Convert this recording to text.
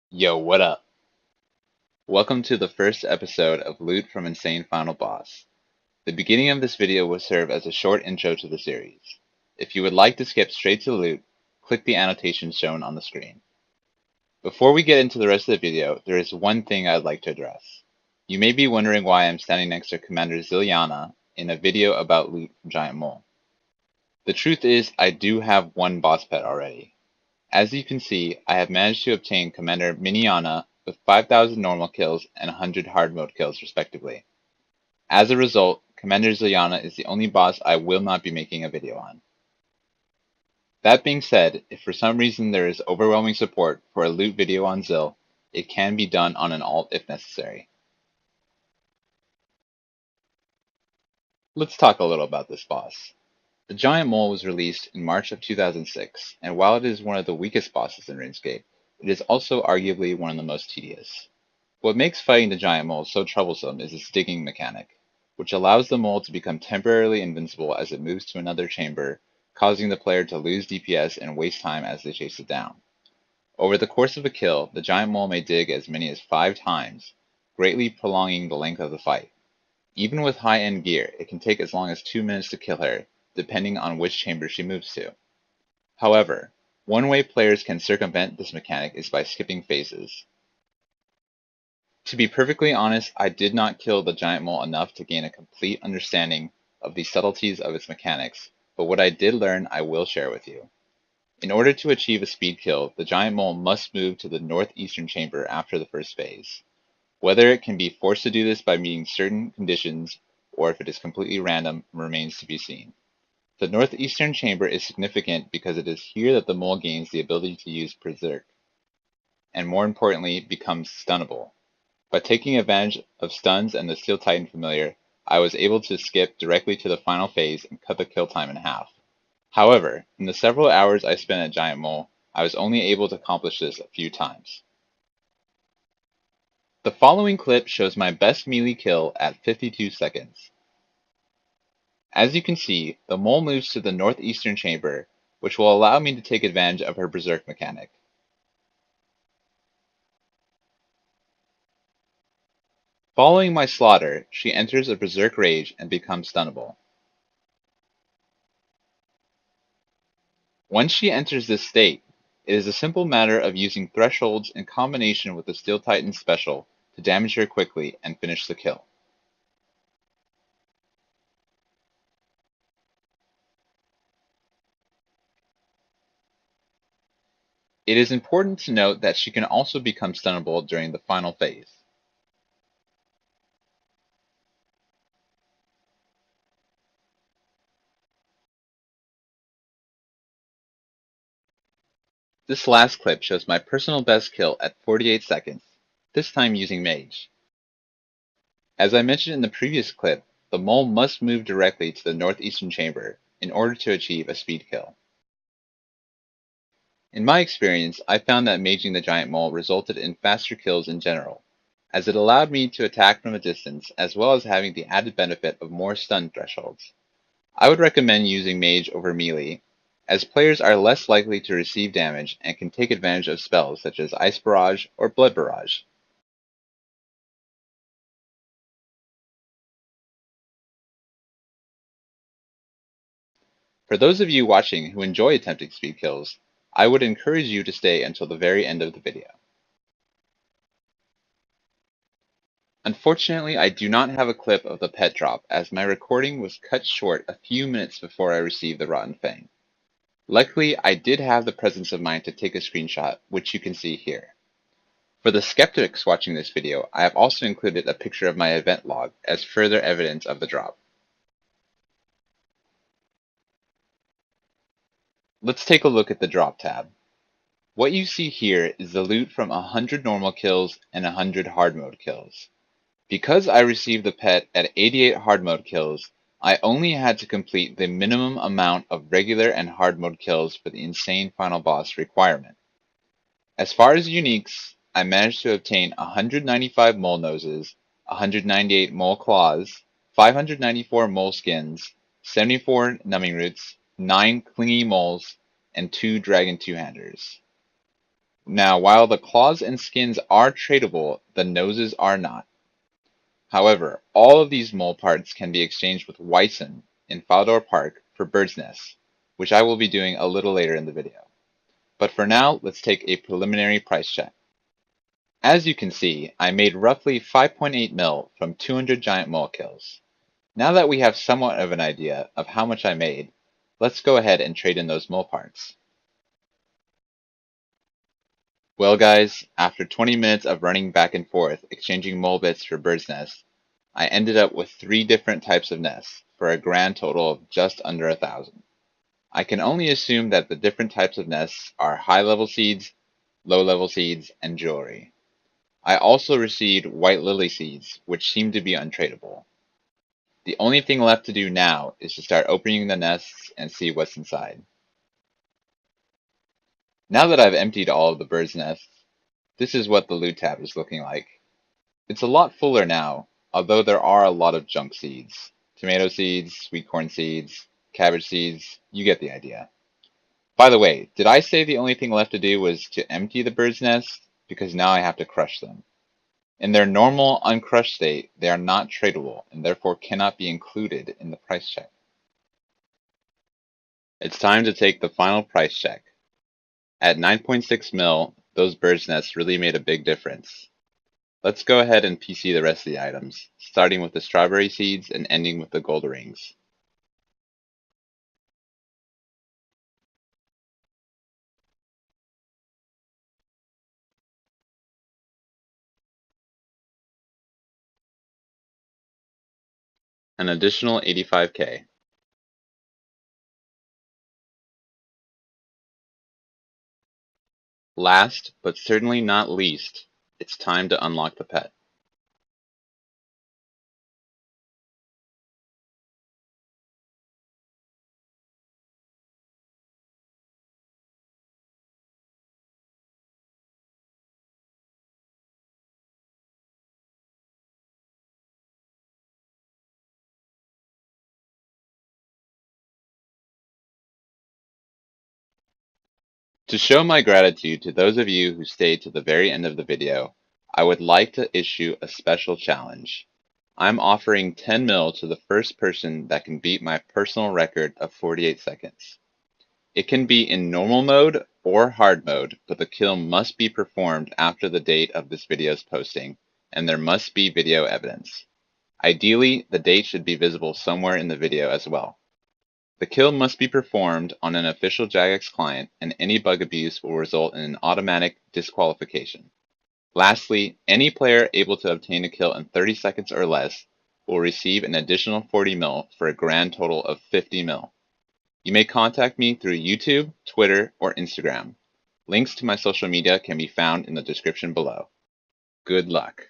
Yo, what up? Welcome to the first episode of Loot from Insane Final Boss. The beginning of this video will serve as a short intro to the series. If you would like to skip straight to the loot, click the annotation shown on the screen. Before we get into the rest of the video, there is one thing I'd like to address. You may be wondering why I'm standing next to Commander Zilyana in a video about loot from Giant Mole. The truth is, I do have one boss pet already. As you can see, I have managed to obtain Commander Miniana with 5,000 normal kills and 100 hard mode kills respectively. As a result, Commander Zilyana is the only boss I will not be making a video on. That being said, if for some reason there is overwhelming support for a loot video on Zil, it can be done on an alt if necessary. Let's talk a little about this boss. The Giant Mole was released in March of 2006, and while it is one of the weakest bosses in RuneScape, it is also arguably one of the most tedious. What makes fighting the Giant Mole so troublesome is its digging mechanic, which allows the mole to become temporarily invincible as it moves to another chamber, causing the player to lose DPS and waste time as they chase it down. Over the course of a kill, the Giant Mole may dig as many as 5 times, greatly prolonging the length of the fight. Even with high-end gear, it can take as long as 2 minutes to kill her, depending on which chamber she moves to. However, one way players can circumvent this mechanic is by skipping phases. To be perfectly honest, I did not kill the Giant Mole enough to gain a complete understanding of the subtleties of its mechanics, but what I did learn I will share with you. In order to achieve a speed kill, the Giant Mole must move to the northeastern chamber after the first phase. Whether it can be forced to do this by meeting certain conditions, or if it is completely random, remains to be seen. The northeastern chamber is significant because it is here that the mole gains the ability to use Berserk, and more importantly, becomes stunnable. By taking advantage of stuns and the Steel Titan familiar, I was able to skip directly to the final phase and cut the kill time in half. However, in the several hours I spent at Giant Mole, I was only able to accomplish this a few times. The following clip shows my best melee kill at 52 seconds. As you can see, the mole moves to the northeastern chamber, which will allow me to take advantage of her Berserk mechanic. Following my slaughter, she enters a Berserk Rage and becomes stunnable. Once she enters this state, it is a simple matter of using thresholds in combination with the Steel Titan special to damage her quickly and finish the kill. It is important to note that she can also become stunnable during the final phase. This last clip shows my personal best kill at 48 seconds, this time using Mage. As I mentioned in the previous clip, the mole must move directly to the northeastern chamber in order to achieve a speed kill. In my experience, I found that maging the Giant Mole resulted in faster kills in general, as it allowed me to attack from a distance as well as having the added benefit of more stun thresholds. I would recommend using Mage over Melee, as players are less likely to receive damage and can take advantage of spells such as Ice Barrage or Blood Barrage. For those of you watching who enjoy attempting speed kills, I would encourage you to stay until the very end of the video. Unfortunately, I do not have a clip of the pet drop as my recording was cut short a few minutes before I received the Rotten Fang. Luckily, I did have the presence of mind to take a screenshot, which you can see here. For the skeptics watching this video, I have also included a picture of my event log as further evidence of the drop. Let's take a look at the drop tab. What you see here is the loot from 100 normal kills and 100 hard mode kills. Because I received the pet at 88 hard mode kills, I only had to complete the minimum amount of regular and hard mode kills for the insane final boss requirement. As far as uniques, I managed to obtain 195 mole noses, 198 mole claws, 594 mole skins, 74 numbing roots, 9 clingy moles, and 2 dragon two-handers. Now, while the claws and skins are tradable, the noses are not. However, all of these mole parts can be exchanged with Wyson in Falador Park for birds' nests, which I will be doing a little later in the video. But for now, let's take a preliminary price check. As you can see, I made roughly 5.8 mil from 200 giant mole kills. Now that we have somewhat of an idea of how much I made, let's go ahead and trade in those mole parts. Well guys, after 20 minutes of running back and forth, exchanging mole bits for bird's nests, I ended up with 3 different types of nests, for a grand total of just under 1,000. I can only assume that the different types of nests are high-level seeds, low-level seeds, and jewelry. I also received white lily seeds, which seem to be untradeable. The only thing left to do now is to start opening the nests and see what's inside. Now that I've emptied all of the birds' nests, this is what the loot tab is looking like. It's a lot fuller now, although there are a lot of junk seeds. Tomato seeds, sweet corn seeds, cabbage seeds, you get the idea. By the way, did I say the only thing left to do was to empty the birds' nests? Because now I have to crush them. In their normal, uncrushed state, they are not tradable and therefore cannot be included in the price check. It's time to take the final price check. At 9.6 mil, those bird's nests really made a big difference. Let's go ahead and PC the rest of the items, starting with the strawberry seeds and ending with the gold rings. An additional 85k. Last, but certainly not least, it's time to unlock the pet. To show my gratitude to those of you who stayed to the very end of the video, I would like to issue a special challenge. I'm offering 10 mil to the first person that can beat my personal record of 48 seconds. It can be in normal mode or hard mode, but the kill must be performed after the date of this video's posting, and there must be video evidence. Ideally, the date should be visible somewhere in the video as well. The kill must be performed on an official Jagex client, and any bug abuse will result in an automatic disqualification. Lastly, any player able to obtain a kill in 30 seconds or less will receive an additional 40 mil for a grand total of 50 mil. You may contact me through YouTube, Twitter, or Instagram. Links to my social media can be found in the description below. Good luck.